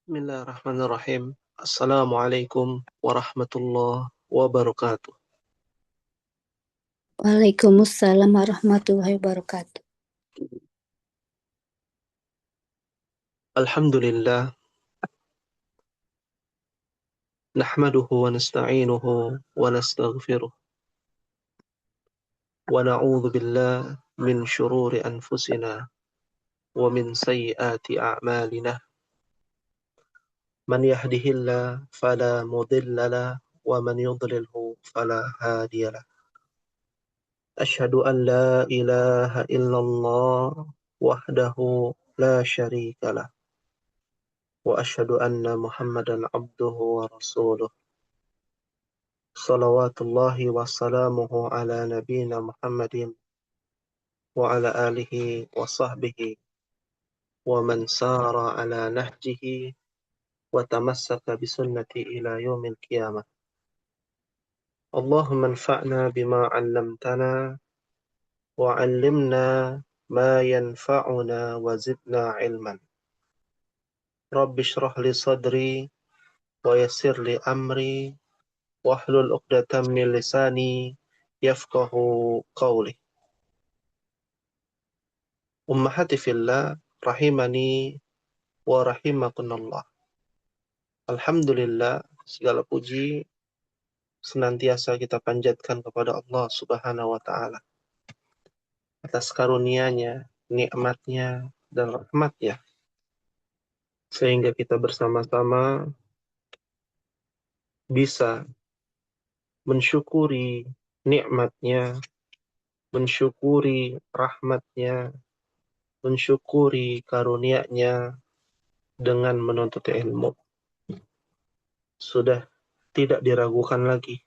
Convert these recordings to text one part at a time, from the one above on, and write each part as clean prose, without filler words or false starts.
Bismillahirrahmanirrahim. Assalamualaikum warahmatullahi wabarakatuh. Waalaikumsalam warahmatullahi wabarakatuh. Alhamdulillah, nahmaduhu wa nasta'inuhu wa nastaghfiruh wa na'udzu billah min syururi anfusina wa min sayyiati a'malina. Man yahdihillah fala mudilla lah wa man yudlilhu fala hadiyalah. Asyhadu an la ilaha illallah wahdahu la syarika lah. وأشهد أن محمدا عبده ورسوله صلوات الله وسلامه على نبينا محمد وعلى آله وصحبه ومن سار على نهجه وتمسك بسنته إلى يوم القيامة. اللهم انفعنا بما علمتنا وعلمنا ما ينفعنا وزدنا علما. رب اشرح لي صدري ويسر لي أمري wahlul 'uqdatam min lisani yafqahu qawli. Ummahati fillah rahimani wa rahimakunallah. Alhamdulillah, segala puji senantiasa kita panjatkan kepada Allah Subhanahu wa taala atas karunia-Nya, nikmat-Nya dan rahmat-Nya sehingga kita bersama-sama bisa mensyukuri nikmat-Nya, mensyukuri rahmat-Nya, mensyukuri karunia-Nya dengan menuntut ilmu. Sudah tidak diragukan lagi.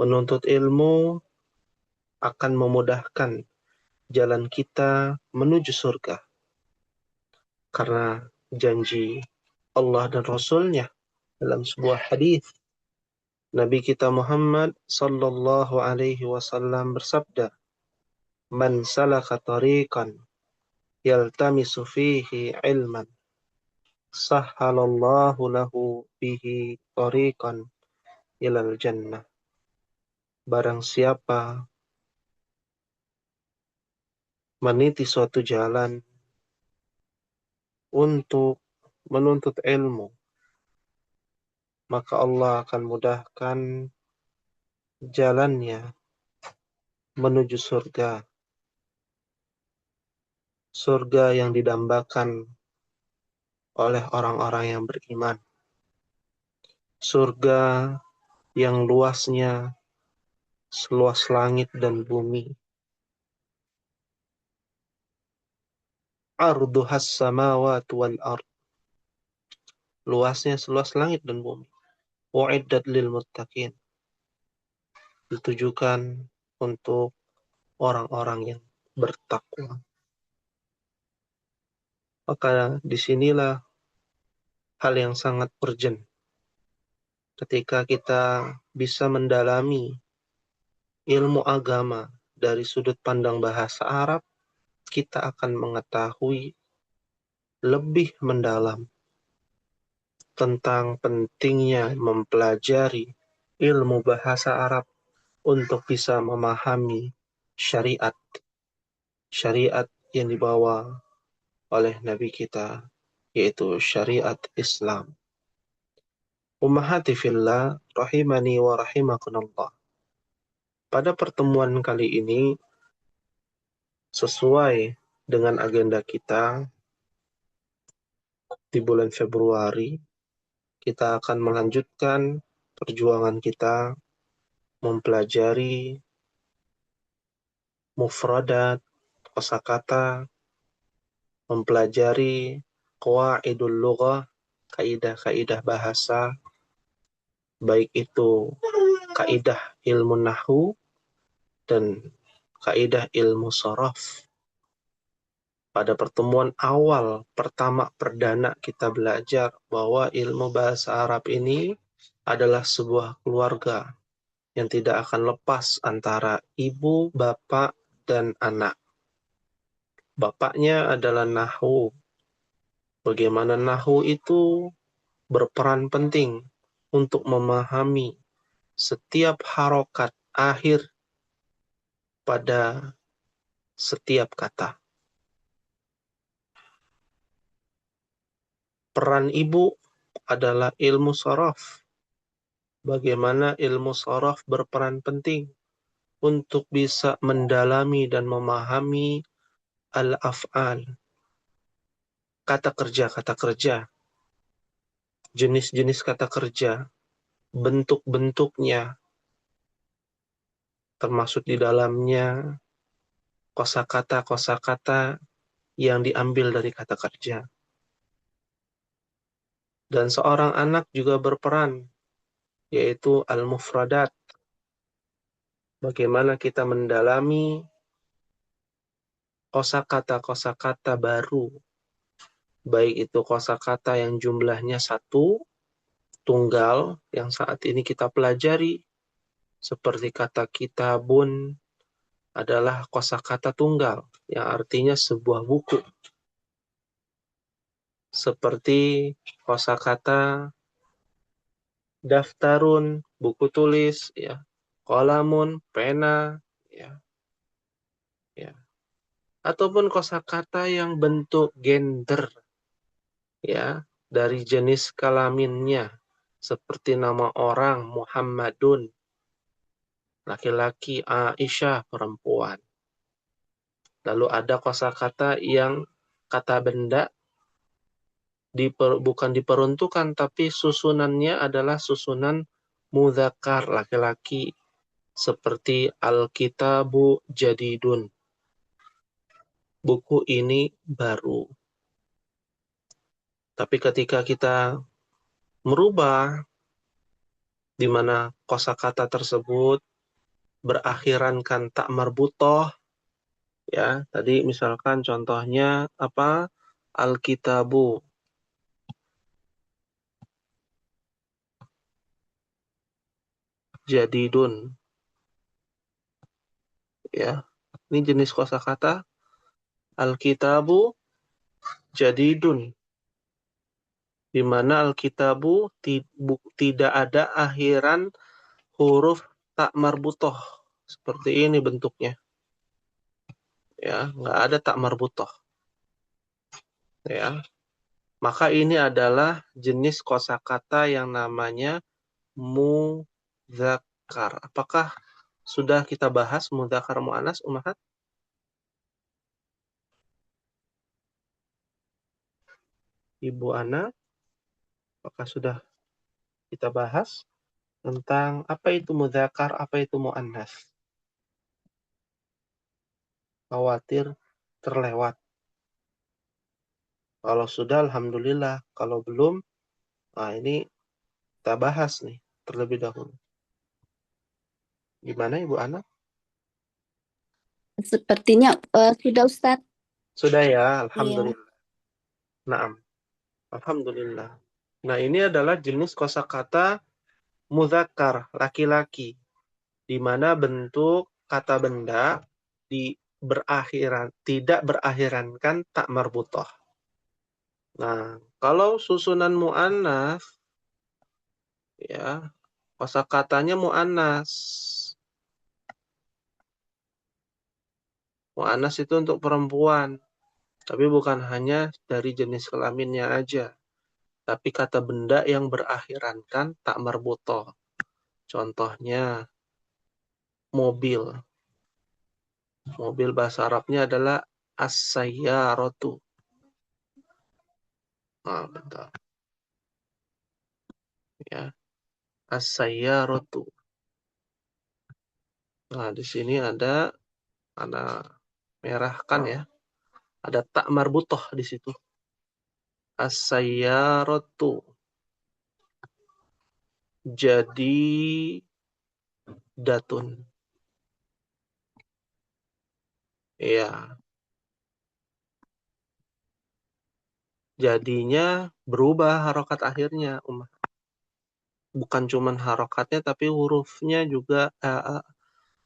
Menuntut ilmu akan memudahkan jalan kita menuju surga. Karena janji Allah dan Rasul-Nya dalam sebuah hadis, Nabi kita Muhammad sallallahu alaihi wasallam bersabda, "Man salaka tariqan yaltamisu fihi ilman, sahhalallahu lahu bihi tariqan ilal jannah." Barang siapa meniti suatu jalan untuk menuntut ilmu, maka Allah akan mudahkan jalannya menuju surga. Surga yang didambakan oleh orang-orang yang beriman. Surga yang luasnya seluas langit dan bumi. Arduhas samawati wal ard. Luasnya seluas langit dan bumi. U'iddat lil muttaqin. Ditujukan untuk orang-orang yang bertakwa. Maka disinilah hal yang sangat urgent ketika kita bisa mendalami ilmu agama dari sudut pandang bahasa Arab, kita akan mengetahui lebih mendalam tentang pentingnya mempelajari ilmu bahasa Arab untuk bisa memahami syariat. Syariat yang dibawa oleh Nabi kita, yaitu syariat Islam. Ummahati fillah rahimani wa rahimakunallah. Pada pertemuan kali ini, sesuai dengan agenda kita di bulan Februari, kita akan melanjutkan perjuangan kita mempelajari mufradat, kosakata, mempelajari qawaidul lughah, kaidah-kaidah bahasa, baik itu kaidah ilmu nahwu dan kaidah ilmu sharaf. Pada pertemuan awal pertama perdana kita belajar bahwa ilmu bahasa Arab ini adalah sebuah keluarga yang tidak akan lepas antara ibu, bapak, dan anak. Bapaknya adalah nahwu, bagaimana nahwu itu berperan penting untuk memahami setiap harokat akhir pada setiap kata. Peran ibu adalah ilmu shorof. Bagaimana ilmu shorof berperan penting untuk bisa mendalami dan memahami al-af'al, kata kerja, jenis-jenis kata kerja, bentuk-bentuknya, termasuk di dalamnya kosakata-kosakata yang diambil dari kata kerja. Dan seorang anak juga berperan, yaitu al-mufradat. Bagaimana kita mendalami kosakata-kosakata baru, baik itu kosakata yang jumlahnya satu, tunggal, yang saat ini kita pelajari, seperti kata kitabun adalah kosakata tunggal, yang artinya sebuah buku. Seperti kosakata daftarun, buku tulis, ya, kolamun, pena, ya, ya. Ataupun kosakata yang bentuk gender, ya, dari jenis kelaminnya, seperti nama orang Muhammadun, laki-laki, Aisyah, perempuan. Lalu ada kosakata yang kata benda bukan diperuntukkan, tapi susunannya adalah susunan mudzakkar, laki-laki, seperti Al-Kitabu Jadidun. Buku ini baru. Tapi ketika kita merubah di mana kosakata tersebut berakhirankan tak marbutoh, ya, tadi misalkan contohnya apa? Al-Kitabu Jadidun, ya. Ini jenis kosakata Al-Kitabu Jadidun, di mana Alkitabu tidak ada akhiran huruf tak marbutoh. Seperti ini bentuknya. Ya, nggak ada tak marbutoh. Ya. Maka ini adalah jenis kosakata yang namanya mudzakkar. Apakah sudah kita bahas mudzakkar muannas, Ummahat? Ibu Ana, apakah sudah kita bahas tentang apa itu mudzakkar, apa itu muannas? Khawatir terlewat. Kalau sudah, alhamdulillah. Kalau belum, nah ini kita bahas nih terlebih dahulu. Gimana Ibu Ana? Sepertinya sudah Ustadz. Sudah ya, Iya. alhamdulillah. Naam, alhamdulillah. Nah, ini adalah jenis kosakata mudzakkar, laki-laki, di mana bentuk kata benda tidak berakhirankan tak marbutoh. Nah, kalau susunan mu'annas, ya, kosakatanya mu'annas. Mu'annas itu untuk perempuan, tapi bukan hanya dari jenis kelaminnya aja, tapi kata benda yang berakhirankan tak marbutoh. Contohnya mobil. Mobil bahasa Arabnya adalah as-sayyaratu. Nah, bentar. Ya, as-sayyaratu. Nah, di sini ada merah kan ya. Ada tak marbutoh di situ. As-sayyaratu. Jadi datun. Ya, jadinya berubah harokat akhirnya. Bukan cuman harokatnya, tapi hurufnya juga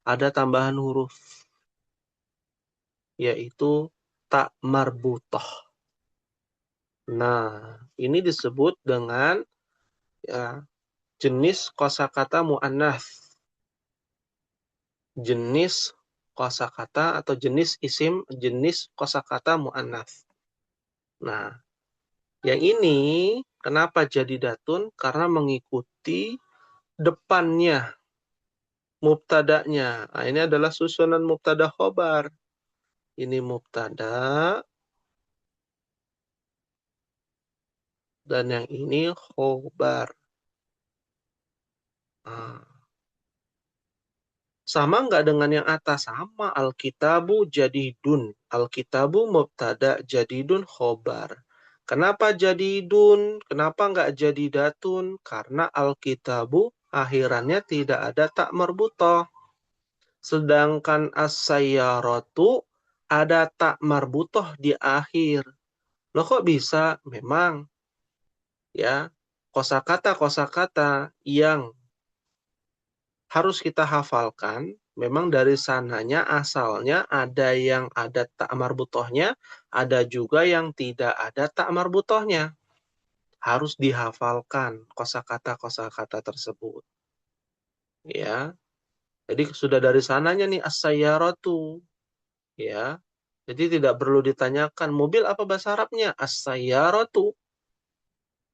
ada tambahan huruf, yaitu tak marbutoh. Nah, ini disebut dengan ya, jenis kosakata muannats. Jenis kosakata atau jenis isim, jenis kosakata muannats. Nah, yang ini kenapa jadi datun? Karena mengikuti depannya, mubtada'nya. Nah, ini adalah susunan mubtada khobar. Ini mubtada dan yang ini khobar. Nah, sama nggak dengan yang atas? Sama. Alkitabu jadidun. Alkitabu mubtada jadidun khobar. Kenapa jadidun? Kenapa nggak jadidatun? Karena alkitabu akhirannya tidak ada tak marbutoh. Sedangkan as-sayyaratu ada tak marbutoh di akhir. Loh kok bisa? Memang ya kosakata-kosakata yang harus kita hafalkan. Memang dari sananya asalnya ada yang ada tak marbutohnya, ada juga yang tidak ada tak marbutohnya. Harus dihafalkan kosakata-kosakata tersebut. Ya, jadi sudah dari sananya nih as-sayyaratu. Ya, jadi tidak perlu ditanyakan mobil apa bahasa Arabnya? As-sayyaratu.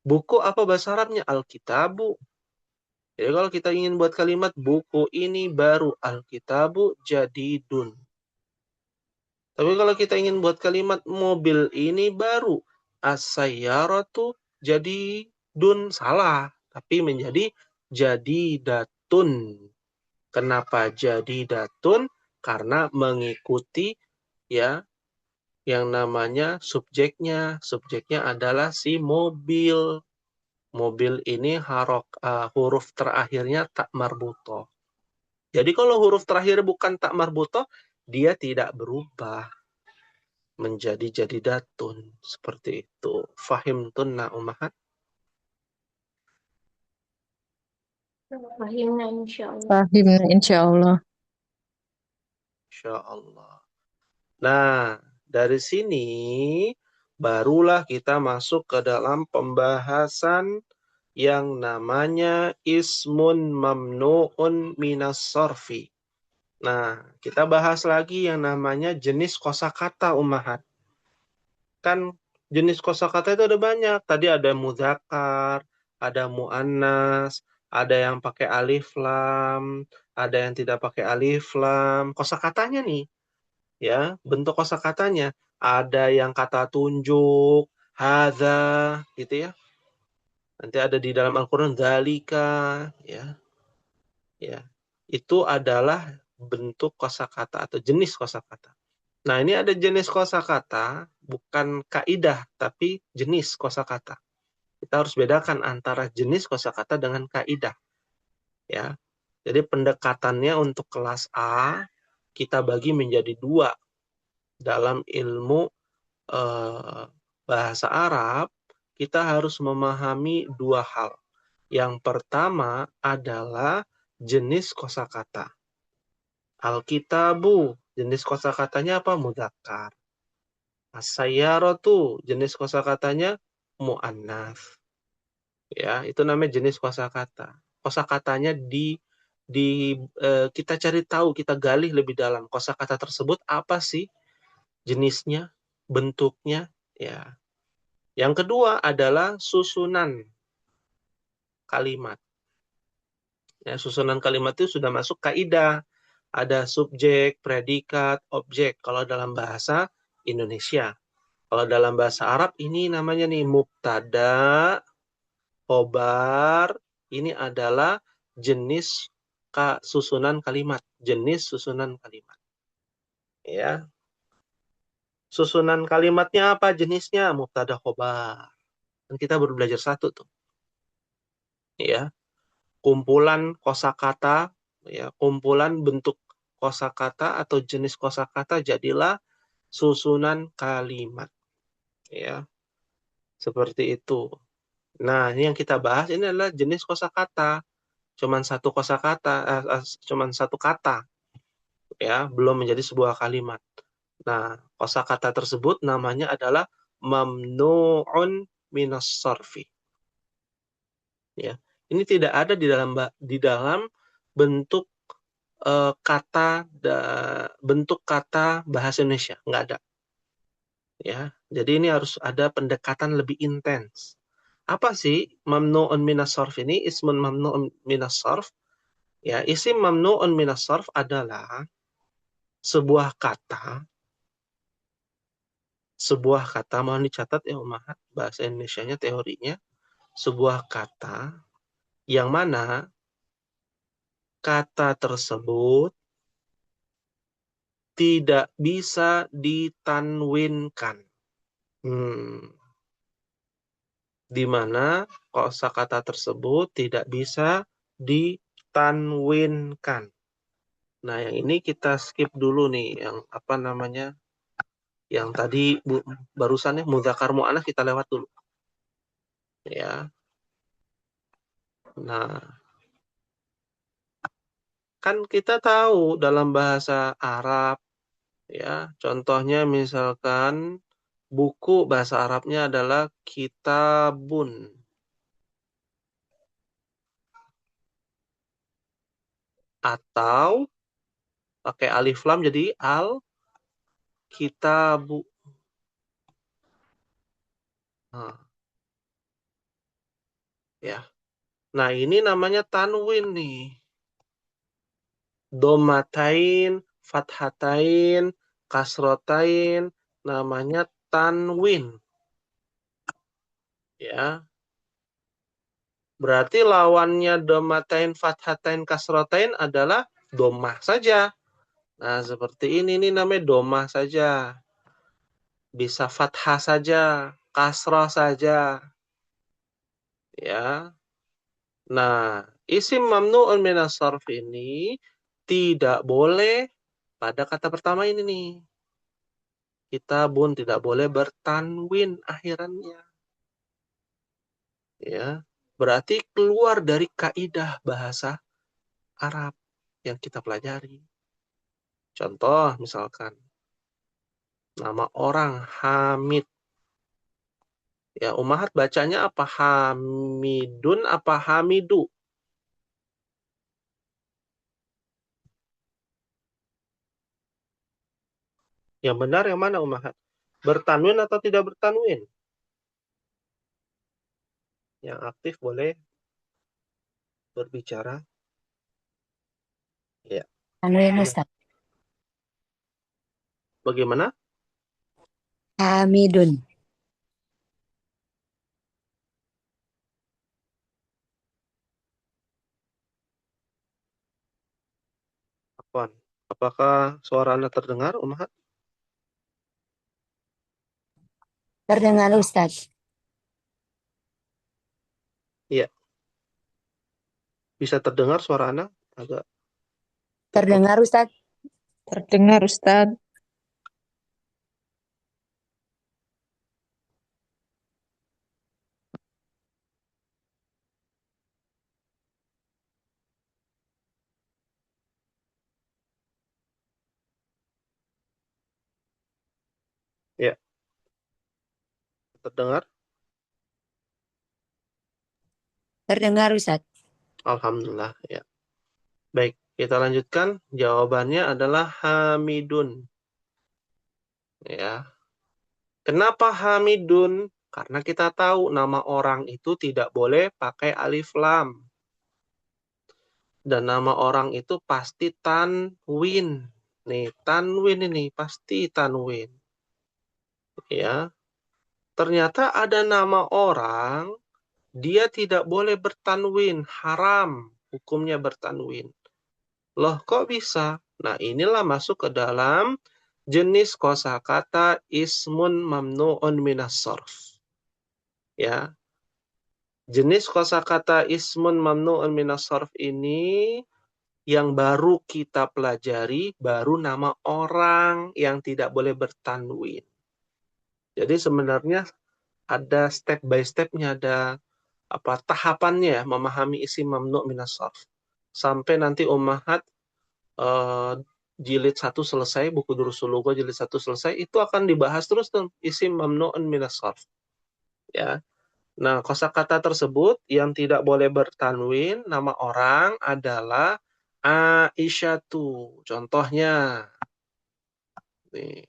Buku apa bahasa Arabnya? Al-kitabu. Jadi kalau kita ingin buat kalimat buku ini baru, Alkitabu jadidun. Tapi kalau kita ingin buat kalimat mobil ini baru, as-sayyaratu jadidun, salah. Tapi menjadi jadidatun. Kenapa jadidatun? Karena mengikuti ya yang namanya subjeknya. Subjeknya adalah si mobil. Mobil ini huruf terakhirnya tak marbutoh. Jadi kalau huruf terakhir bukan tak marbutoh, dia tidak berubah menjadi jadidatun. Seperti itu. Fahim tunna umahat. Fahimna insyaallah. Fahim, insya Allah. Insya Allah. Nah, dari sini barulah kita masuk ke dalam pembahasan yang namanya ismun mamnu'un minas sorfi. Nah, kita bahas lagi yang namanya jenis kosakata ummahat. Kan jenis kosakata itu ada banyak. Tadi ada mudzakkar, ada muannas, ada yang pakai alif lam, ada yang tidak pakai alif lam. Kosakatanya nih, ya, bentuk kosakatanya ada yang kata tunjuk, hadza, gitu ya. Nanti ada di dalam Al-Qur'an dzalika, ya. Ya. Itu adalah bentuk kosakata atau jenis kosakata. Nah, ini ada jenis kosakata, bukan kaidah, tapi jenis kosakata. Kita harus bedakan antara jenis kosakata dengan kaidah. Ya. Jadi pendekatannya untuk kelas A, kita bagi menjadi dua. Dalam ilmu bahasa Arab, kita harus memahami dua hal. Yang pertama adalah jenis kosakata. Alkitabu, jenis kosakatanya apa? Mudzakkar. As-sayyaratu, jenis kosakatanya muannats. Ya, itu namanya jenis kosakata. Kosakatanya kita cari tahu, kita gali lebih dalam. Kosakata tersebut apa sih jenisnya, bentuknya, ya. Yang kedua adalah susunan kalimat. Ya, susunan kalimat itu sudah masuk kaidah. Ada subjek, predikat, objek kalau dalam bahasa Indonesia. Kalau dalam bahasa Arab ini namanya nih mubtada, khobar, ini adalah jenis susunan kalimat, jenis susunan kalimat. Ya. Susunan kalimatnya apa jenisnya? Mubtada, khobar. Dan kita baru belajar satu tuh. Ya. Kumpulan kosakata, ya, kumpulan bentuk kosakata atau jenis kosakata jadilah susunan kalimat. Ya. Seperti itu. Nah, ini yang kita bahas ini adalah jenis kosakata. Cuman satu kosakata, cuman satu kata. Ya, belum menjadi sebuah kalimat. Nah, kosakata tersebut namanya adalah mamnu'un minas sarfi. Ya. Ini tidak ada di dalam bentuk bentuk kata bahasa Indonesia, nggak ada. Ya, jadi ini harus ada pendekatan lebih intens. Apa sih mamnu'un minas sarf ini? Ismun mamnu'un minas sarf. Ya, isim mamnu'un minas sarf adalah sebuah kata mohon dicatat ya Umahat, bahasa Indonesianya teorinya, sebuah kata yang mana kata tersebut tidak bisa ditanwinkan. Di mana kosakata tersebut tidak bisa ditanwinkan. Nah, yang ini kita skip dulu nih, yang apa namanya, yang tadi barusan ya, mudzakkar mu'annats kita lewat dulu. Ya. Nah, kan kita tahu dalam bahasa Arab, ya, contohnya misalkan buku bahasa Arabnya adalah kitabun. Atau pakai alif lam jadi kitabu. Nah, ya. Nah, ini namanya tanwin nih. Domatain, fathatain, kasrotain, namanya tanwin. Ya. Berarti lawannya domatain, fathatain, kasrotain adalah domah saja. Nah, seperti ini nih namanya domah saja. Bisa fathah saja, kasrah saja. Ya. Nah, isim mamnu'un minas sarf ini tidak boleh pada kata pertama ini nih. Kitabun tidak boleh bertanwin akhirannya. Ya. Berarti keluar dari kaidah bahasa Arab yang kita pelajari. Contoh misalkan nama orang Hamid. Ya, Umahat bacanya apa? Hamidun apa Hamidu? Yang benar yang mana Umahat? Bertanwin atau tidak bertanwin? Yang aktif boleh berbicara. Ya. Tanwin Gimana? Ustaz. Bagaimana? Hamidun. Apaan? Apakah suara Anda terdengar, Umahat? Terdengar Ustaz. Iya. Bisa terdengar suara Anda? Agak terputus. Terdengar Ustaz. Terdengar, Ustaz. Ya, terdengar. Terdengar Ustaz. Alhamdulillah. Ya. Baik, kita lanjutkan. Jawabannya adalah Hamidun. Ya. Kenapa Hamidun? Karena kita tahu nama orang itu tidak boleh pakai alif lam. Dan nama orang itu pasti tanwin. Nih, tanwin ini pasti tanwin. Ya. Ternyata ada nama orang, dia tidak boleh bertanwin, haram hukumnya bertanwin. Loh, kok bisa? Nah, inilah masuk ke dalam jenis kosakata ismun mamnu'un minas sarf. Ya. Jenis kosakata ismun mamnu'un minas sarf ini yang baru kita pelajari, baru nama orang yang tidak boleh bertanwin. Jadi sebenarnya ada step by stepnya, ada apa tahapannya memahami isim mamnu' minas sarf. Sampai nanti Ummahat jilid 1 selesai, buku Durusul Lughah jilid 1 selesai, itu akan dibahas terus tuh isim mamnu'un minas sarf. Ya. Nah, kosakata tersebut yang tidak boleh bertanwin nama orang adalah Aisyatu. Contohnya nih,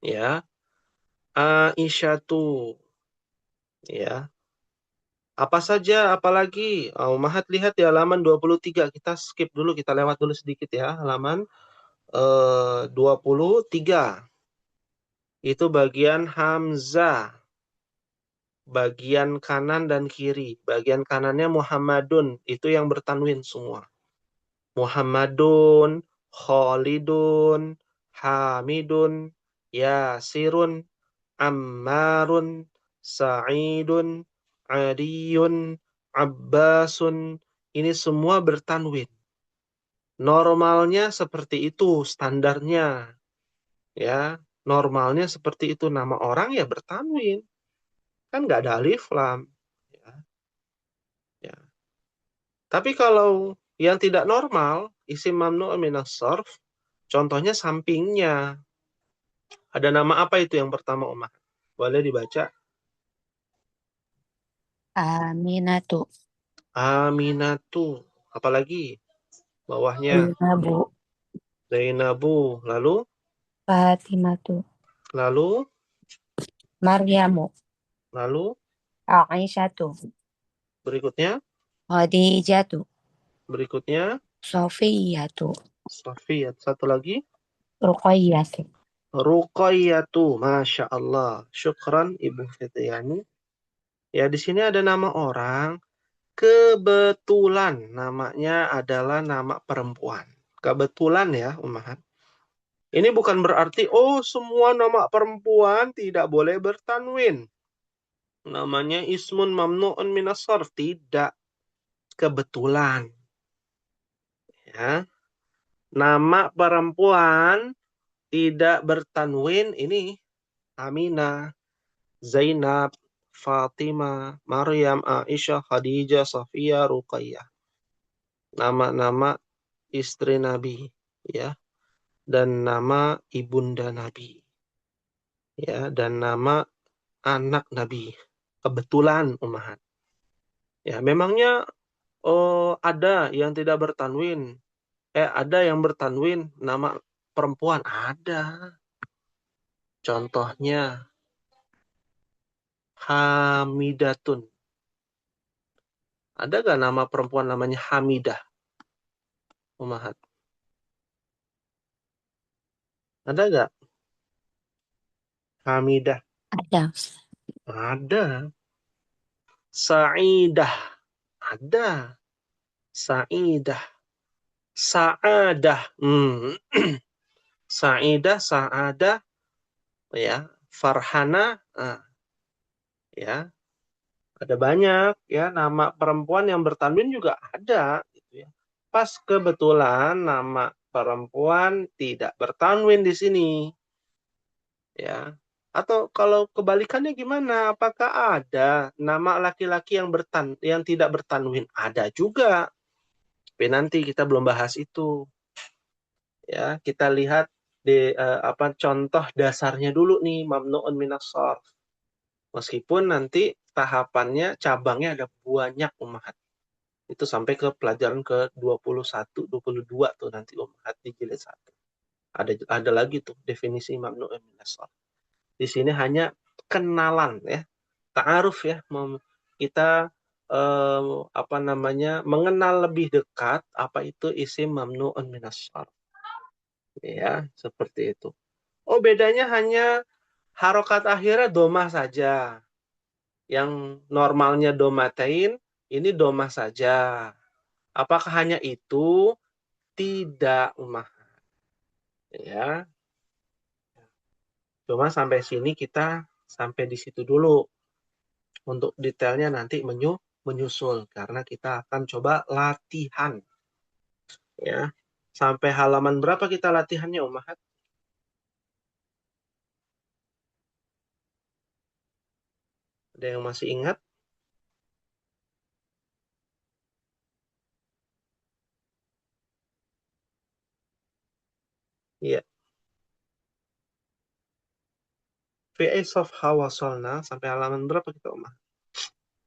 ya. Aisyatu, ya. Apa saja, apalagi? Mahat lihat di halaman 23. Kita skip dulu, kita lewat dulu sedikit ya. Halaman 23. Itu bagian hamzah. Bagian kanan dan kiri. Bagian kanannya Muhammadun. Itu yang bertanwin semua. Muhammadun, Khalidun, Hamidun, Yasirun, Ammarun, Sa'idun, Adiyun, Abbasun. Ini semua bertanwin. Normalnya seperti itu, standarnya. Ya, normalnya seperti itu. Nama orang ya bertanwin. Kan nggak ada alif lam. Ya, ya. Tapi kalau yang tidak normal, isim mamnu' minas sarf, contohnya sampingnya. Ada nama apa itu yang pertama, Umar? Boleh dibaca? Aminatu. Aminatu. Apalagi? Bawahnya. Zainabu. Zainabu. Lalu? Fatimatu. Lalu? Maryamu. Lalu? Aisyatu. Berikutnya? Khadijatu. Berikutnya? Sofiyatu. Safiyat. Satu lagi? Ruqayyatu. Ruqayyatu. Masya Allah. Syukran, Ibu Fitriani. Ya, di sini ada nama orang. Kebetulan namanya adalah nama perempuan. Kebetulan ya, Ummahat. Ini bukan berarti, oh semua nama perempuan tidak boleh bertanwin. Namanya ismun mamnu'un minas sarf. Tidak. Kebetulan. Ya. Nama perempuan tidak bertanwin ini Aminah, Zainab, Fatimah, Maryam, Aisyah, Khadijah, Safiyah, Ruqayyah. Nama-nama istri Nabi, ya, dan nama ibunda Nabi, ya, dan nama anak Nabi. Kebetulan, Ummahat. Ya, memangnya ada yang tidak bertanwin. Ada yang bertanwin nama perempuan, ada. Contohnya Hamidatun. Ada gak nama perempuan namanya Hamidah, Ummahat? Ada gak? Hamidah. Ada. Ada. Sa'idah. Ada. Sa'idah. Sa'adah. Sa'idah, Sa'adah, ya. Farhana, ya. Ada banyak ya nama perempuan yang bertanwin juga ada gitu ya. Pas kebetulan nama perempuan tidak bertanwin di sini. Ya. Atau kalau kebalikannya gimana? Apakah ada nama laki-laki yang tidak bertanwin? Ada juga. Tapi nanti kita belum bahas itu. Ya, kita lihat di contoh dasarnya dulu nih, mamnu'un minas sarf. Meskipun nanti tahapannya, cabangnya ada banyak, Ummahat. Itu sampai ke pelajaran ke-21, 22 tuh nanti Ummahat di jilid 1. Ada lagi tuh definisi mamnu'un minas sarf. Di sini hanya kenalan ya, ta'aruf ya, kita mengenal lebih dekat apa itu isim mamnu'un minas sarf. Ya, seperti itu. Oh, bedanya hanya harokat akhirnya domah saja. Yang normalnya domatain, ini domah saja. Apakah hanya itu? Tidak, Umah. Ya. Cuma sampai sini kita sampai di situ dulu. Untuk detailnya nanti menyusul. Karena kita akan coba latihan. Ya. Sampai halaman berapa kita latihannya, Umahat? Ada yang masih ingat? Fi ay safha wasalna, sampai halaman berapa kita, Umar?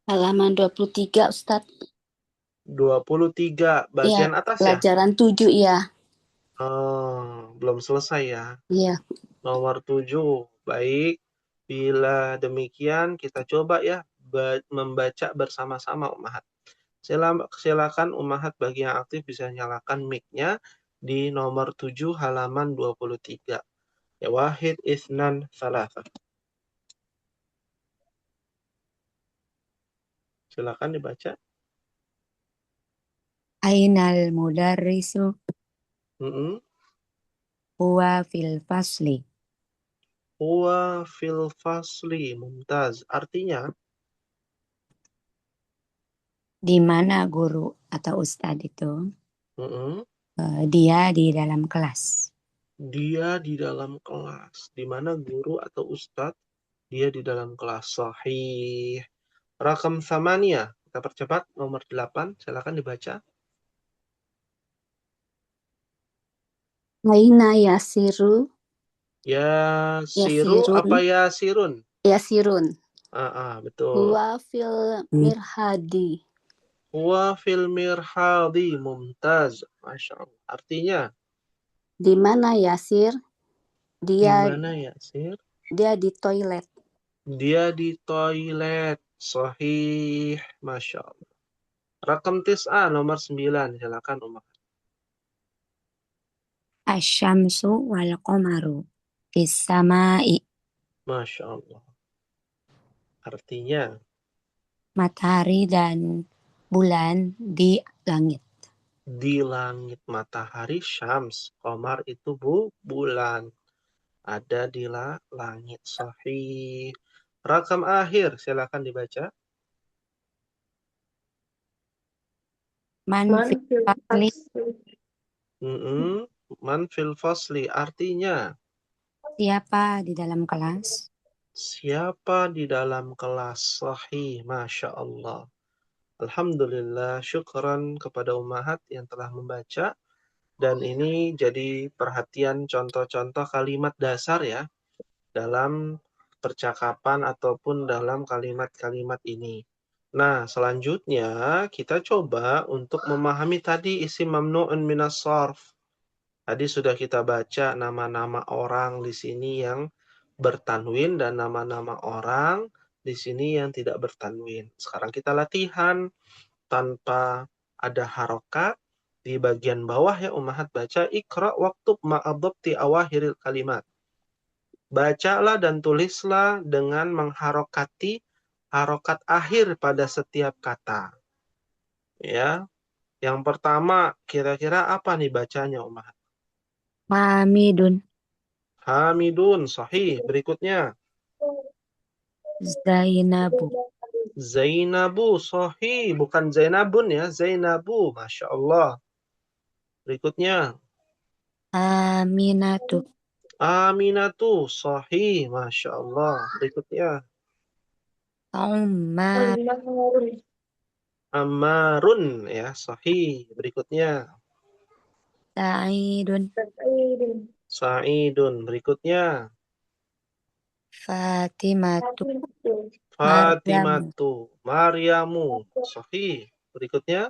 Halaman 23, Ustadz. 23, Iya, bagian atas ya? pelajaran 7 ya. Oh, belum selesai ya. Iya. Nomor 7. Baik. Bila demikian, kita coba ya membaca bersama-sama, Ummahat. Silakan Ummahat bagi yang aktif bisa nyalakan mic-nya di nomor 7 halaman 23. Ya, wahid, isnan, salasa. Silakan dibaca. Ainal mudarrisu Mm-mm. huwa fil fasli. Huwa fil fasli. Mumtaz. Artinya, Di mana guru atau ustadz itu mm-mm, dia di dalam kelas. dia di dalam kelas. Di mana guru atau ustadz dia di dalam kelas. Sahih. Rakam samania. Kita percepat. Nomor 8. Silakan dibaca. Aina yasiru. Yasiru apa yasirun? Yasirun. Betul. Huwa fil mirhadi. Huwa fil mirhadi. Mumtaz. Masya Allah. Artinya, Di mana Yasir? di Dia mana Yasir? dia di toilet. Dia di toilet. Sahih. Masya Allah. Rakam tis'a nomor 9. Silakan Umar. Asyamsu wal qamaru fis samai. Masya Allah. Artinya, Matahari dan bulan di langit. di langit matahari syams. Qamar itu bulan. Ada di langit. Sahih. Rakam akhir. Silakan dibaca. Man fil fasli Man fil fasli. Artinya, siapa di dalam kelas? siapa di dalam kelas? Sahih. Masya Allah. Alhamdulillah. Syukran kepada Ummahat yang telah membaca. Dan ini jadi perhatian contoh-contoh kalimat dasar ya. Dalam percakapan ataupun dalam kalimat-kalimat ini. Nah, selanjutnya kita coba untuk memahami tadi isim mamnu'un minas sarf. Tadi sudah kita baca nama-nama orang di sini yang bertanwin dan nama-nama orang di sini yang tidak bertanwin. Sekarang kita latihan tanpa ada harokat di bagian bawah ya Ummahat baca ikra waktub ma'adhabti awahiril kalimat. Bacalah dan tulislah dengan mengharokati harokat akhir pada setiap kata. Ya. Yang pertama, kira-kira apa nih bacanya, Umar? Hamidun, Hamidun, sahih. Berikutnya. Zainabu, Zainabu, sahih. Bukan Zainabun ya, Zainabu. Masya Allah. Berikutnya. Aminatu, Aminatu, sahih. Masya Allah. Berikutnya. Umar, Ammarun, ya, sahih. Berikutnya. Sa'idun, Sa'idun. Berikutnya. Fatimatu, Maryamu, Fatimatu. Maryamu. Sahih. Berikutnya.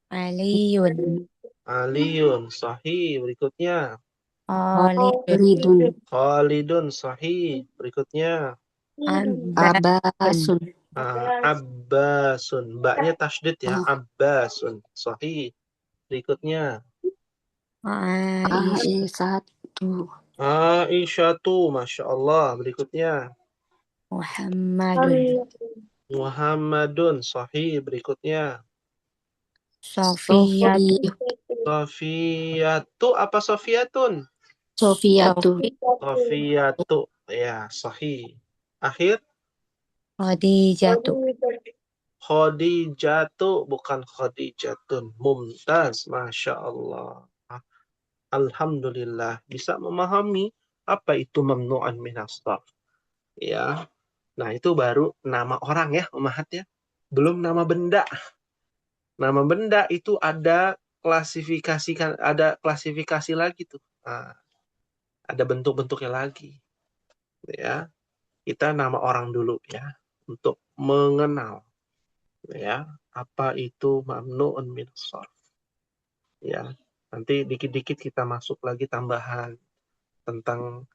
Aliyun, Aliyun. Sahih. Berikutnya. Khalidun, Lidun. Khalidun. Sahih. Berikutnya. Abbasun, Abasun. Abbasun. Baknya tasydid ya. Oh. Abbasun. Sahih. Berikutnya. Aisyatu. Aisyatu. Masya Allah. Berikutnya. Muhammadun, Muhammadun. Sahih. Berikutnya. Sofiyatu, Sofiyatu. Apa Sofiyatun? Sofiyatu. Sofiyatu. Ya, sahih. Akhir. Khadijatu, Khadijatu. Bukan Khadijatun. Mumtaz. Masya Allah. Alhamdulillah. Bisa memahami apa itu mamnu'an minas sarf. Ya. Nah, itu baru nama orang ya, Ummahat ya. Belum nama benda. Nama benda itu ada klasifikasi lagi tuh. Nah, ada bentuk-bentuknya lagi. Ya. Kita nama orang dulu ya, untuk mengenal ya apa itu mamnu'un min sharf. Ya, nanti dikit-dikit kita masuk lagi tambahan tentang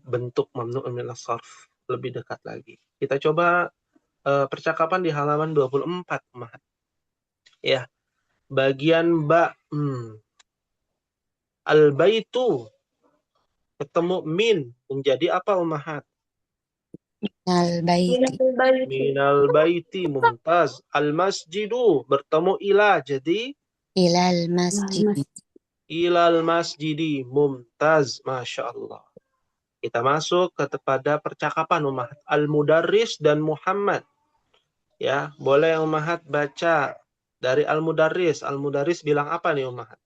bentuk mamnu'un min sharf lebih dekat lagi. Kita coba percakapan di halaman 24, Mahat. Ya, bagian ba. Al-baitu ketemu min menjadi apa, Ummahat? Al-baiti. Minal baiti, mumtaz. Al-masjidu bertemu ila, jadi Ilal masjid. ilal masjidi, mumtaz. Masya Allah. Kita masuk kepada percakapan, Ummahat. Al-mudarris dan Muhammad. Ya, boleh Ummahat baca dari Al-mudarris. Al-mudarris bilang apa nih, Ummahat?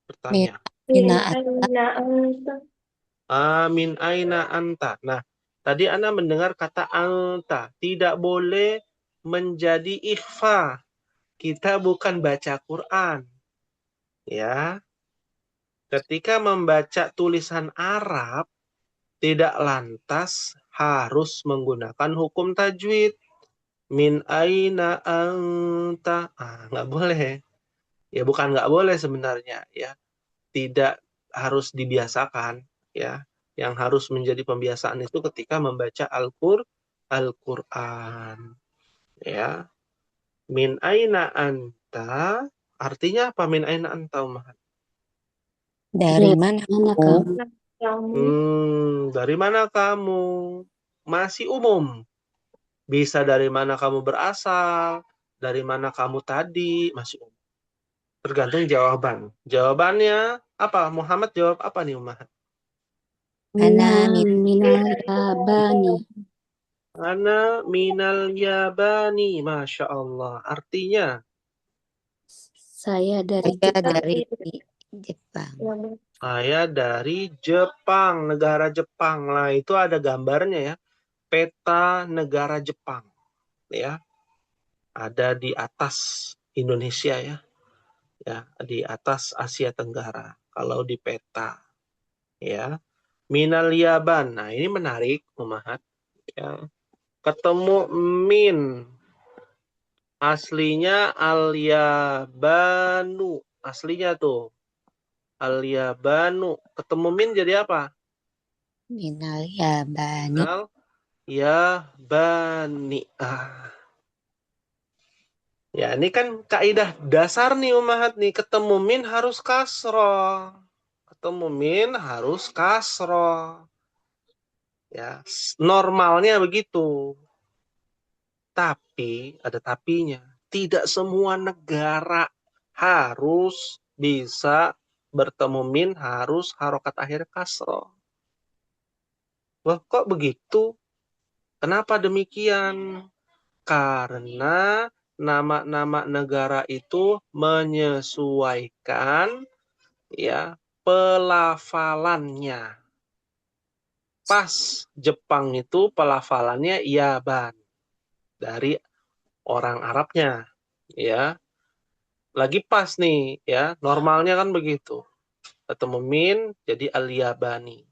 Bertanya. Mina Amin aina anta. Nah, tadi Anda mendengar kata anta. Tidak boleh menjadi ikhfa. Kita bukan baca Quran. Ya. Ketika membaca tulisan Arab, tidak lantas harus menggunakan hukum tajwid. Min aina anta. Nggak boleh. Ya, bukan nggak boleh sebenarnya. Ya, tidak harus dibiasakan. Ya, yang harus menjadi pembiasaan itu ketika membaca Al-Quran. Ya, min aina anta artinya apa? Min aina anta, Umar? dari mana kamu? Dari mana kamu? Masih umum. Bisa dari mana kamu berasal, dari mana kamu tadi, masih umum. Tergantung jawaban. Jawabannya apa? Muhammad jawab apa nih, Umar? Ana Minal yabani. Ana minal yabani. Masya Allah. Artinya? Saya dari Saya dari Jepang. Saya dari Jepang, negara Jepang. Nah, itu ada gambarnya ya. Peta negara Jepang. Ya. Ada di atas Indonesia ya. Ya, di atas Asia Tenggara. Kalau di peta. Ya. Minal Yaban. Nah, ini menarik, Umahat. Ya. Ketemu min. Aslinya al-yabanu. Aslinya tuh. Al-yabanu. Ketemu min jadi apa? Minal yabani. Minal yabani. Ya, ini kan kaidah dasar nih, Umahat nih. Ketemu min harus kasroh. Ketemu min harus kasroh. Ya, normalnya begitu. Tapi, ada tapinya. Tidak semua negara harus bisa bertemu min harus harokat akhir kasroh. Loh, kok begitu? Kenapa demikian? Karena nama-nama negara itu menyesuaikan ya pelafalannya. Pas Jepang itu pelafalannya Yaban dari orang Arabnya, ya. Lagi pas nih, ya. Normalnya kan begitu. Ketemu min jadi al-Yabani.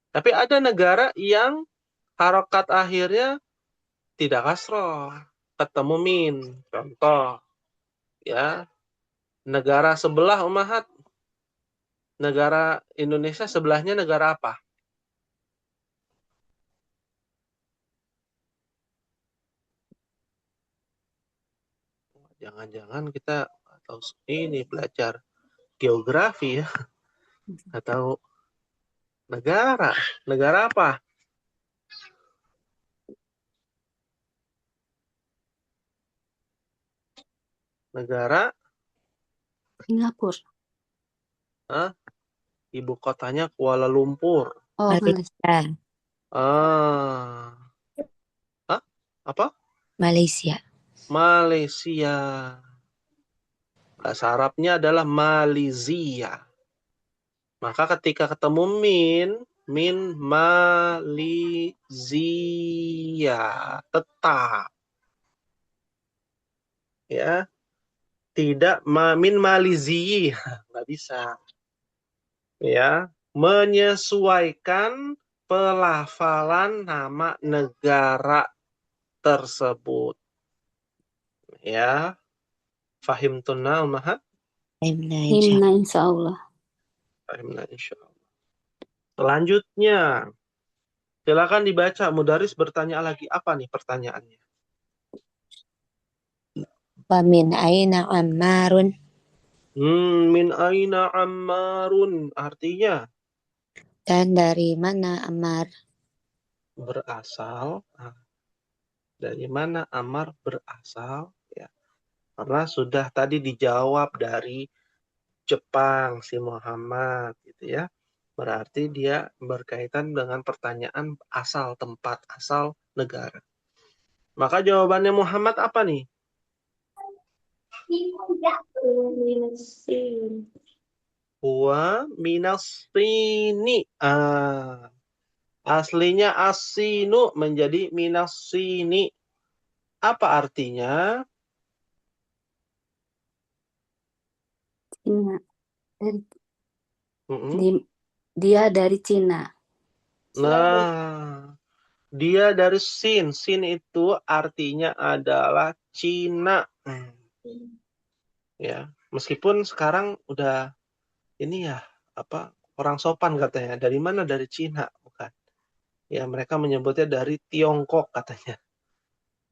Tapi ada negara yang harokat akhirnya tidak kasroh, ketemu min. Contoh, ya. Negara sebelah, Umahat. Negara Indonesia sebelahnya negara apa? Jangan-jangan kita atau ini belajar geografi ya, atau negara. Negara apa? Negara, Singapura. ibu kotanya Kuala Lumpur. Oh, Malaysia. Apa? Malaysia. Malaysia. Bahasa Arabnya adalah Malaysia. Maka ketika ketemu min Malaysia, tetap. Ya, tidak min Malaysia, nggak bisa. Ya, menyesuaikan pelafalan nama negara tersebut. Ya, fahimtunna ummahat? Fahimna insya Himna insya Allah. Fahimna insyaallah. Selanjutnya, silakan dibaca. Mudaris bertanya lagi. Apa nih pertanyaannya? Wa min aina Ammarun? Min aina Ammarun. Artinya Dan dari mana Ammar? berasal. Dari mana Ammar berasal? Ya, karena sudah tadi dijawab dari Jepang si Muhammad, gitu ya. Berarti dia berkaitan dengan pertanyaan asal tempat, asal negara. Maka jawabannya Muhammad apa nih? Huwa minas sini. Aslinya asinu menjadi minas sini. Apa artinya? Cina. Dari, Mm-mm. dia dari Cina. Nah, dia dari Sin. Sin itu artinya adalah Cina. Ya, meskipun sekarang udah ini ya, apa, orang sopan katanya. Dari mana? Dari Cina, bukan. Ya, mereka menyebutnya dari Tiongkok katanya.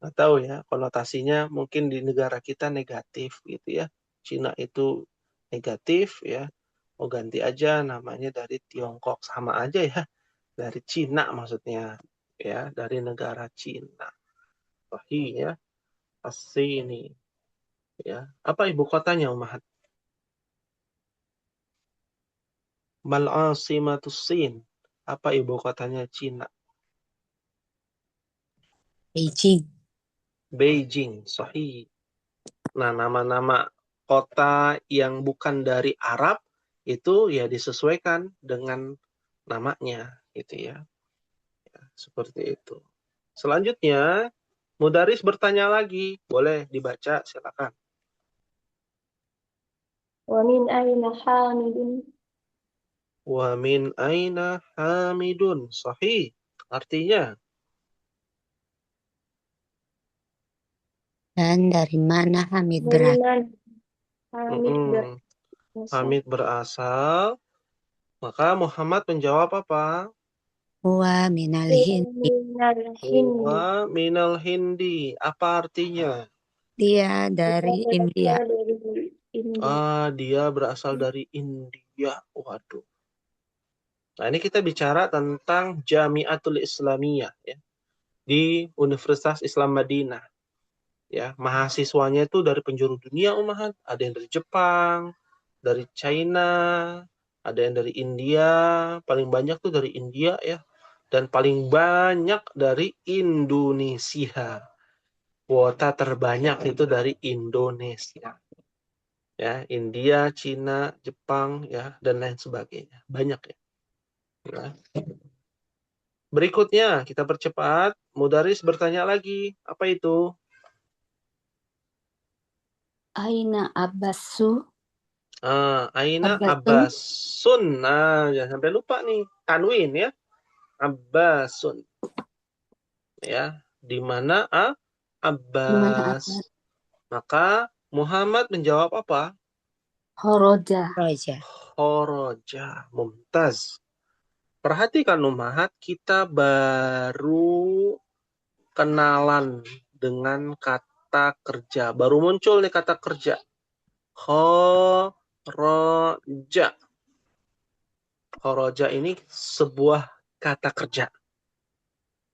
Nggak tahu ya, konotasinya mungkin di negara kita negatif gitu ya. Cina itu negatif ya. Mau ganti aja namanya dari Tiongkok. Sama aja ya, dari Cina maksudnya. Ya, dari negara Cina. Sahih ya, As-Sini. Ya, apa ibu kotanya Umahat? Mal asimatus Sin. Apa ibu kotanya Cina? Beijing. Beijing. Sahih. Nah, nama-nama kota yang bukan dari Arab itu ya disesuaikan dengan namanya gitu ya. Ya, seperti itu. Selanjutnya, Mudaris bertanya lagi. Boleh dibaca, silakan. Wa min aina Hamidun? Wa min aina Hamidun. Sahih. Artinya, Dan dari mana Hamid Dari berasal? mana Hamid mm-mm, berasal? Hamid berasal. Maka Muhammad menjawab apa? Huwa minal Hindi. Minal Hindi. Wa minal Hindi. Apa artinya? Dia Kita dari India. berasal dari India. Dia berasal dari India. Waduh. Nah, ini kita bicara tentang Jamiatul Islamiyah ya, di Universitas Islam Madinah. Ya, mahasiswanya itu dari penjuru dunia, Umahat. Ada yang dari Jepang, dari China, ada yang dari India, paling banyak tuh dari India ya, dan paling banyak dari Indonesia. Kuota terbanyak itu dari Indonesia. Ya, India, Cina, Jepang ya, dan lain sebagainya. Banyak ya. Nah, berikutnya kita percepat. Mudaris bertanya lagi. Apa itu? Aina Abbasu. Aina Abbasun. Abbasun. Nah, jangan sampai lupa nih. Tanwin ya. Abbasun. Ya, di mana Di mana Abbas. Abbas? Maka Muhammad menjawab apa? Horoja. Roja. Khoroja. Mumtaz. Perhatikan Umahat, kita baru kenalan dengan kata kerja. Baru muncul nih kata kerja. Khoroja. Khoroja ini sebuah kata kerja.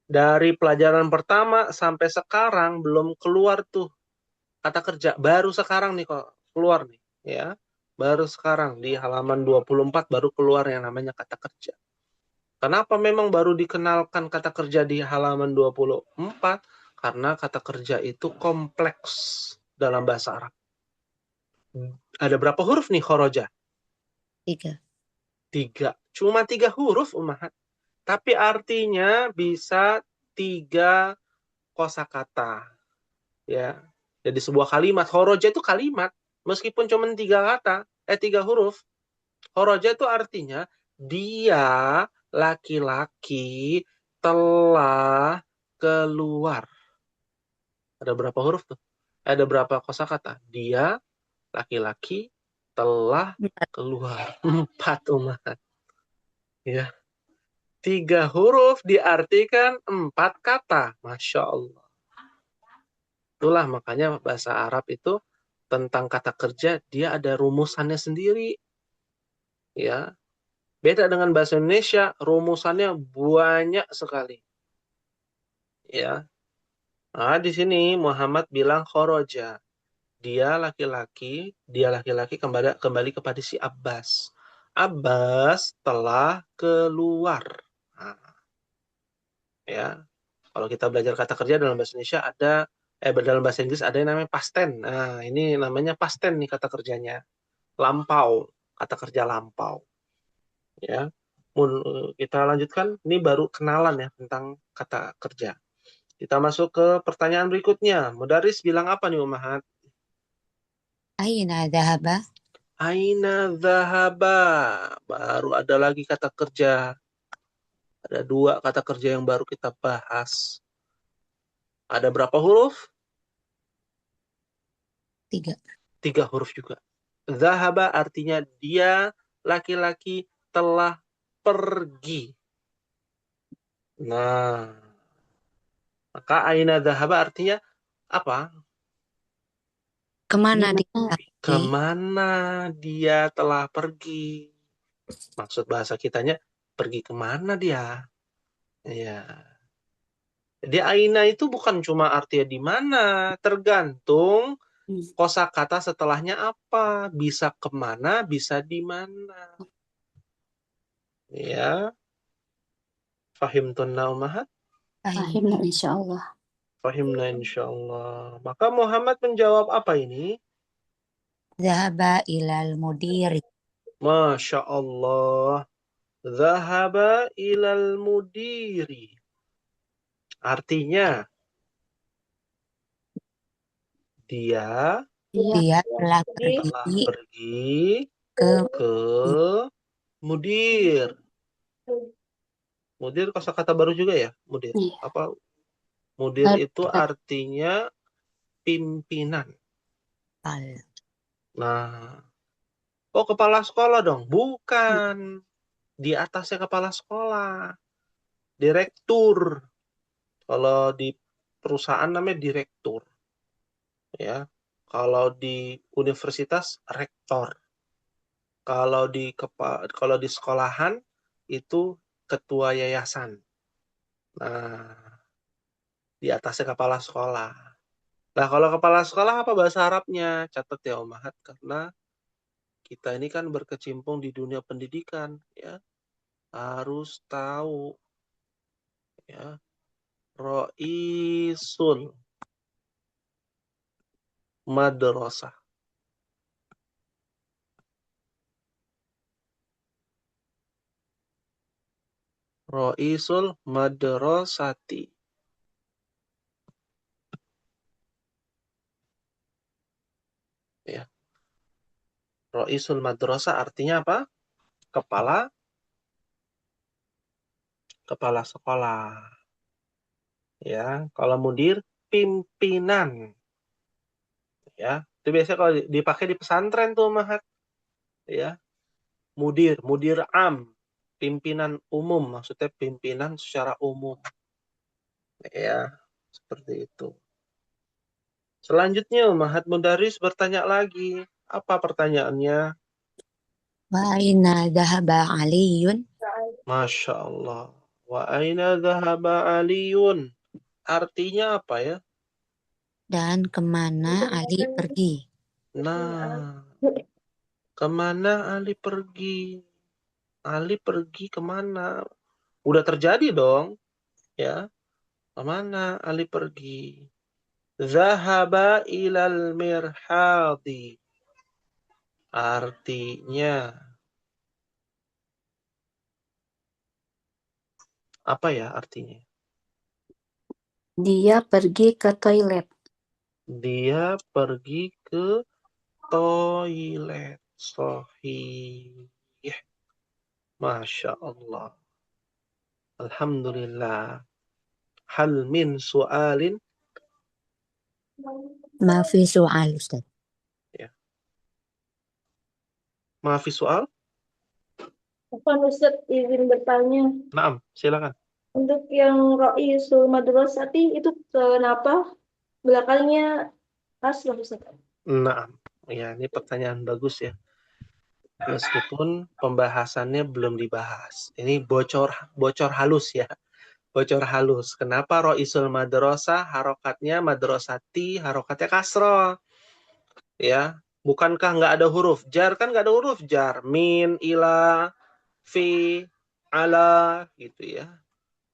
Dari pelajaran pertama sampai sekarang belum keluar tuh kata kerja. Baru sekarang nih kok keluar nih. Ya, baru sekarang di halaman 24 baru keluar yang namanya kata kerja. Kenapa memang baru dikenalkan kata kerja di halaman 24? Karena kata kerja itu kompleks dalam bahasa Arab. Ada berapa huruf nih khoroja? 3. 3. Cuma 3 huruf, Umahat. Tapi artinya bisa 3 kosakata. Ya. Jadi sebuah kalimat. Khoroja itu kalimat. Meskipun cuma 3 kata, 3 huruf. Khoroja itu artinya dia laki-laki telah keluar. Ada berapa huruf tuh? Ada berapa kosakata? Dia, laki-laki, telah keluar. 4 umat. Ya. 3 huruf diartikan 4 kata. Masya Allah. Itulah makanya bahasa Arab itu tentang kata kerja, dia ada rumusannya sendiri. Ya. Beda dengan bahasa Indonesia, rumusannya banyak sekali. Ya. Nah, di sini Muhammad bilang khoroja. Dia laki-laki kembali kepada si Abbas. Abbas telah keluar. Nah, ya. Kalau kita belajar kata kerja dalam bahasa Indonesia dalam bahasa Inggris ada yang namanya past tense. Nah, ini namanya past tense nih kata kerjanya. Lampau, kata kerja lampau. Ya. Kita lanjutkan, ini baru kenalan ya tentang kata kerja. Kita masuk ke pertanyaan berikutnya. Mudaris bilang apa nih Umahat? Aina dhahaba? Aina dhahaba. Baru ada lagi kata kerja. Ada 2 kata kerja yang baru kita bahas. Ada berapa huruf? 3. 3 huruf juga. Dhahaba artinya dia laki-laki telah pergi. Nah, maka aina dhahaba artinya apa? Kemana Di dia mana? pergi? Kemana dia telah pergi? Maksud bahasa kitanya, pergi kemana dia? Ya. Jadi aina itu bukan cuma artinya di mana, tergantung kosakata setelahnya apa. Bisa kemana, bisa di mana. Ya. Fahimtunna umahat? Fahimna insya Allah. Fahimna insyaallah. Maka Muhammad menjawab apa ini? Dhahaba ilal mudiri. Masya Allah. Zahaba ilal mudiri. Artinya, dia Dia telah telah pergi pergi ke ke mudir. Mudir kosakata baru juga ya? Mudir. Iya. Apa? Mudir itu artinya pimpinan. al. Nah, oh kepala sekolah dong? Bukan. Di atasnya kepala sekolah. Direktur. Kalau di perusahaan namanya direktur. Ya. Kalau di universitas rektor. Kalau di sekolahan itu ketua yayasan. Nah, di atasnya kepala sekolah. Nah, kalau kepala sekolah apa bahasa Arabnya? Catat ya Umahat, karena kita ini kan berkecimpung di dunia pendidikan, ya. Harus tahu, ya. Roisul madrasah. Roisul madrasati. Ya. Roisul madrasah artinya apa? Kepala sekolah. Ya, kalau mudir pimpinan. Ya, itu biasanya kalau dipakai di pesantren tuh Mahat. Ya, mudir am, pimpinan umum, maksudnya pimpinan secara umum. Ya, seperti itu. Selanjutnya Mahat Mudaris bertanya lagi. Apa pertanyaannya? Wa aina dhahaba Aliyun? Masya Allah. Wa aina dhahaba Aliyun. Artinya apa ya? Dan kemana Ali pergi? Nah, kemana Ali pergi? Ali pergi kemana? Udah terjadi dong, ya. Kemana Ali pergi? Zahaba ilal mirhadi. Artinya, apa ya artinya? Dia pergi ke toilet. Dia pergi ke toilet. Sahih. Masya Allah. Alhamdulillah. Hal min su'alin? Ma fi soal, Ustaz. Ya. Ma fi soal? Afwan Ustaz, izin bertanya. Naam, silakan. Untuk yang Ra'isul Madrasati itu kenapa belakangnya asrah Ustaz? Naam. Ya, ini pertanyaan bagus ya. Meskipun pembahasannya belum dibahas. Ini bocor halus ya. Bocor halus. Kenapa Ra'isul Madrasah harokatnya madrasati, harokatnya kasroh? Ya, bukankah nggak ada huruf jar? Kan nggak ada huruf jar. Min, ila, fi, ala, gitu ya.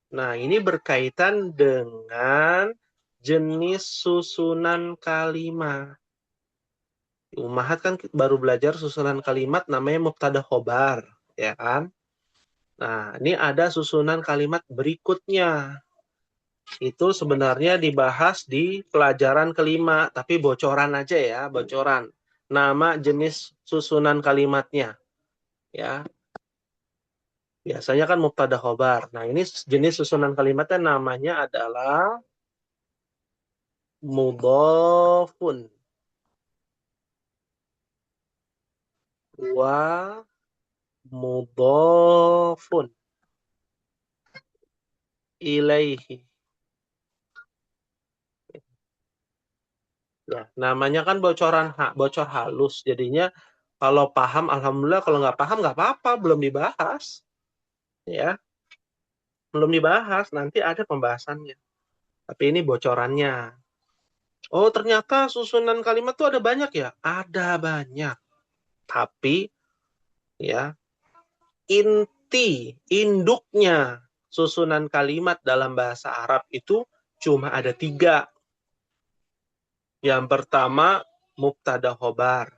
Nah, ini berkaitan dengan jenis susunan kalimat. Ummahat kan baru belajar susunan kalimat namanya mubtada khobar, ya kan? Nah, ini ada susunan kalimat berikutnya. Itu sebenarnya dibahas di pelajaran kelima, tapi bocoran aja ya, bocoran. Nama jenis susunan kalimatnya, ya. Biasanya kan mubtada khobar. Nah, ini jenis susunan kalimatnya namanya adalah mudhafun wa mudhafun ilaihi. Ya, namanya kan bocor halus. Jadinya kalau paham, alhamdulillah. Kalau nggak paham, nggak apa-apa. Belum dibahas. Ya, belum dibahas. Nanti ada pembahasannya. Tapi ini bocorannya. Oh, ternyata susunan kalimat tuh ada banyak ya? Ada banyak. Tapi, ya, induknya susunan kalimat dalam bahasa Arab itu cuma ada 3. Yang pertama, mubtada khobar.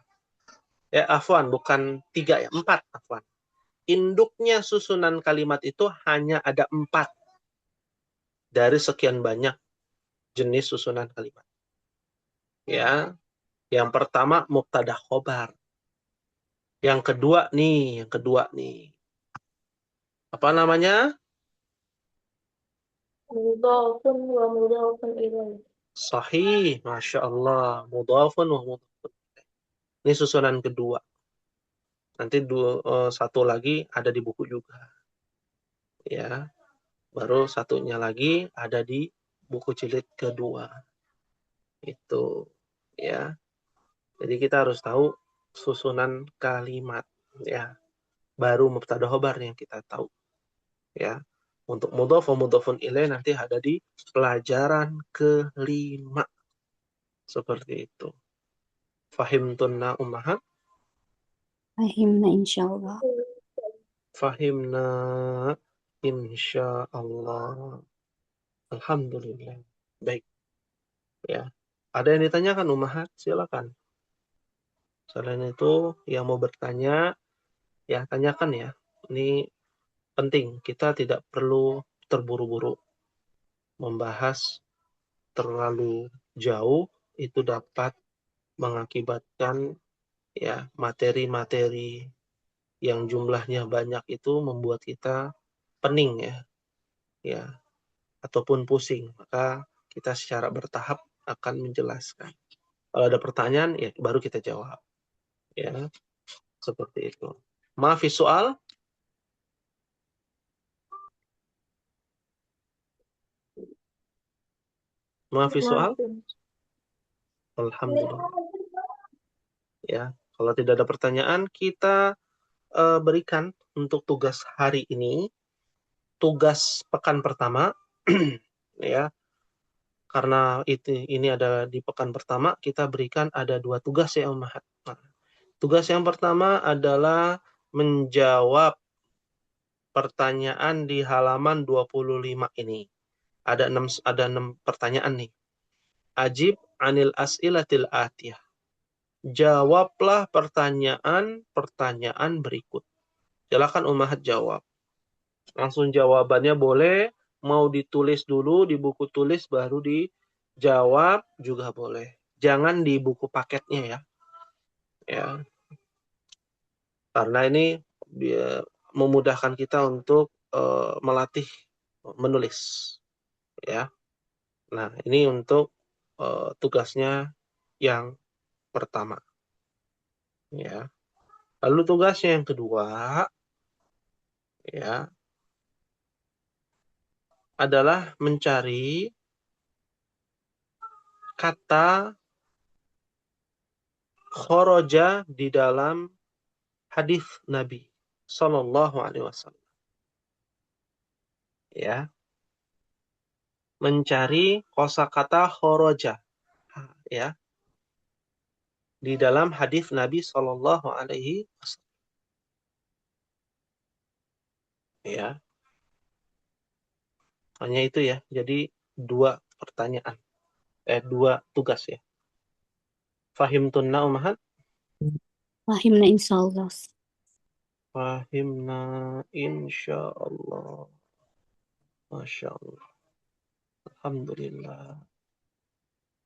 Ya, afwan, bukan 3 ya, 4, afwan. Induknya susunan kalimat itu hanya ada 4 dari sekian banyak jenis susunan kalimat. Ya, yang pertama mubtada khobar. Yang kedua nih, apa namanya? Mudhafun wa mudhafun ilaih. Sahih, Masya Allah. Mudhafun wa mudhafun. Ini susunan kedua. Nanti satu lagi ada di buku juga. Ya, baru satunya lagi ada di buku jilid kedua. Itu, ya. Jadi kita harus tahu susunan kalimat, ya. Baru mubtada khobar yang kita tahu, ya. Untuk mudhaf wa mudhafun ilaih nanti ada di pelajaran kelima. Seperti itu. Fahimtunna ummahat? Fahimna insyaallah. Fahimna insyaallah. Alhamdulillah. Baik. Ya. Ada yang ditanyakan ummahat? Silakan. Selain itu, yang mau bertanya, ya tanyakan ya. Ini penting. Kita tidak perlu terburu-buru membahas terlalu jauh. Itu dapat mengakibatkan ya materi-materi yang jumlahnya banyak itu membuat kita pening ya ataupun pusing. Maka kita secara bertahap akan menjelaskan. Kalau ada pertanyaan ya baru kita jawab. Ya, seperti itu. Maafi soal? Maafi soal? Alhamdulillah. Ya, kalau tidak ada pertanyaan, kita berikan untuk tugas hari ini, tugas pekan pertama, ya. Karena ini ada di pekan pertama, kita berikan ada 2 tugas ya Ummahat. Nah, tugas yang pertama adalah menjawab pertanyaan di halaman 25 ini. Ada 6 pertanyaan nih. Ajib anil as'ilatil atiyah. Jawablah pertanyaan berikut. Silakan Ummahat jawab. Langsung jawabannya boleh, mau ditulis dulu di buku tulis baru dijawab juga boleh. Jangan di buku paketnya ya. Ya. Karena ini memudahkan kita untuk melatih menulis, ya. Nah, ini untuk tugasnya yang pertama, ya. Lalu tugasnya yang kedua, ya, adalah mencari kata khoroja di dalam hadis Nabi Sallallahu Alaihi Wasallam. Ya, mencari kosakata khoroja, ya, di dalam hadis Nabi Sallallahu Alaihi Wasallam. Ya, hanya itu ya. Jadi dua pertanyaan, dua tugas ya. Fahimtunna ummahat? Fahimna insyaallah. Fahimna insyaallah. Masya Allah. Alhamdulillah.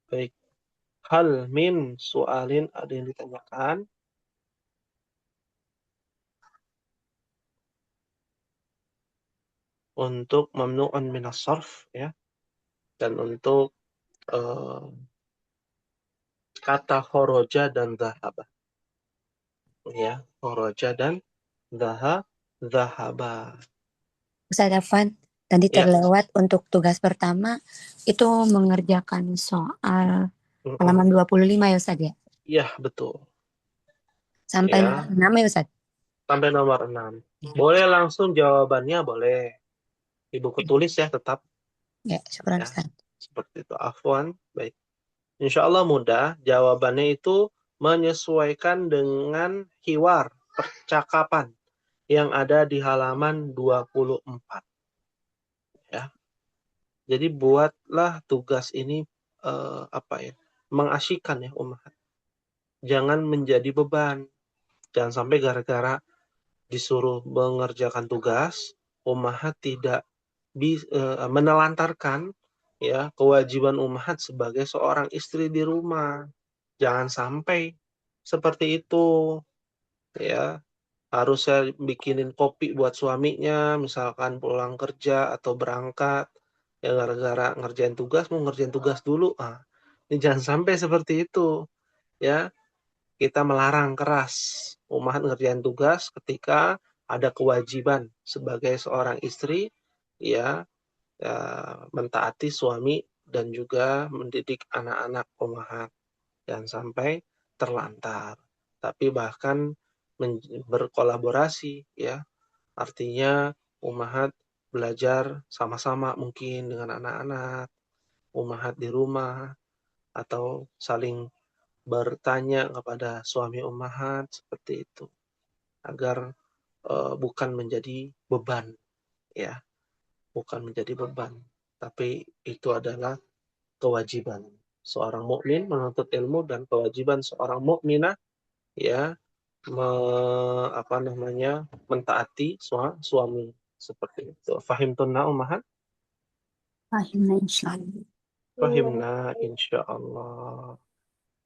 Baik. Hal min soalin, ada yang ditanyakan? Untuk mamnu'un minas sarf, ya. Dan untuk kata khoroja dan dhahaba. Ya, khoroja dan dhahaba. Ustaz Afan, tadi Ya. terlewat untuk tugas pertama itu mengerjakan soal halaman 25 ya Ustaz ya? Iya, betul. Sampai Ya. nomor 6 ya Ustaz? Sampai nomor 6. Boleh langsung jawabannya, boleh. Di buku tulis ya tetap. Ya, syukuran Ya, Ustaz. seperti itu. Afwan, baik. Insya Allah mudah. Jawabannya itu menyesuaikan dengan hiwar, percakapan yang ada di halaman 24. Ya. Jadi buatlah tugas ini mengasyikkan ya ummahat. Jangan menjadi beban. Jangan sampai gara-gara disuruh mengerjakan tugas, ummahat tidak menelantarkan ya kewajiban ummahat sebagai seorang istri di rumah. Jangan sampai seperti itu, ya. Harusnya bikinin kopi buat suaminya, misalkan pulang kerja atau berangkat, ya gara-gara ngerjain tugas, mau ngerjain tugas dulu. Ini jangan sampai seperti itu, ya. Kita melarang keras ummahat ngerjain tugas ketika ada kewajiban sebagai seorang istri, ya, mentaati suami dan juga mendidik anak-anak ummahat. Jangan sampai terlantar. Tapi bahkan berkolaborasi, ya. Artinya ummahat belajar sama-sama mungkin dengan anak-anak, ummahat di rumah, atau saling bertanya kepada suami ummahat seperti itu. Agar bukan menjadi beban, ya. Bukan menjadi beban, tapi itu adalah kewajiban seorang mukmin menuntut ilmu dan kewajiban seorang mukminah, ya, mentaati suami seperti itu. Fahimtunna ummahat? Fahimna insyaallah. Fahimna insyaallah.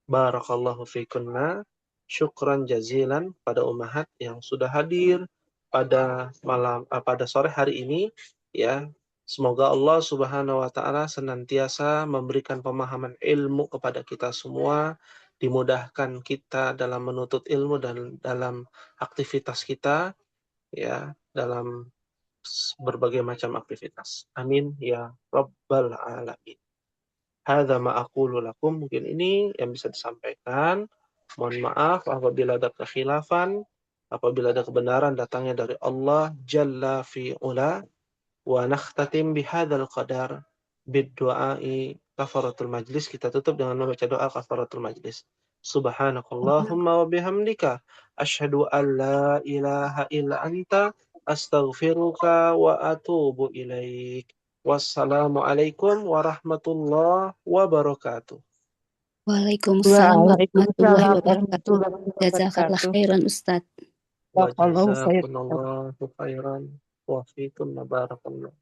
Barakallahu fikunna. Syukran jazilan pada ummahat yang sudah hadir pada sore hari ini, ya. Semoga Allah Subhanahu wa taala senantiasa memberikan pemahaman ilmu kepada kita semua, dimudahkan kita dalam menuntut ilmu dan dalam aktivitas kita, ya, dalam berbagai macam aktivitas. Amin ya rabbal alamin. Hadza ma aqulu lakum, mungkin ini yang bisa disampaikan. Mohon maaf apabila ada kekhilafan, apabila ada kebenaran datangnya dari Allah Jalla fi ula. Wa nakhtatim bihadzal qadar bid-du'ai kafaratul majlis. Kita tutup dengan membaca doa kafaratul majlis. Subhanakallahumma wa bihamdika asyhadu an la ilaha illa anta astaghfiruka wa atubu ilaik. Wassalamualaikum warahmatullahi wabarakatuh. Waalaikumsalam warahmatullahi Waalaikumsalam wabarakatuh. warahmatullahi Jazakallah wabarakatuh. khairan Ustaz. Wa Jazakallahu khairan. jazakumullahu khairan wa fiikum barakallah.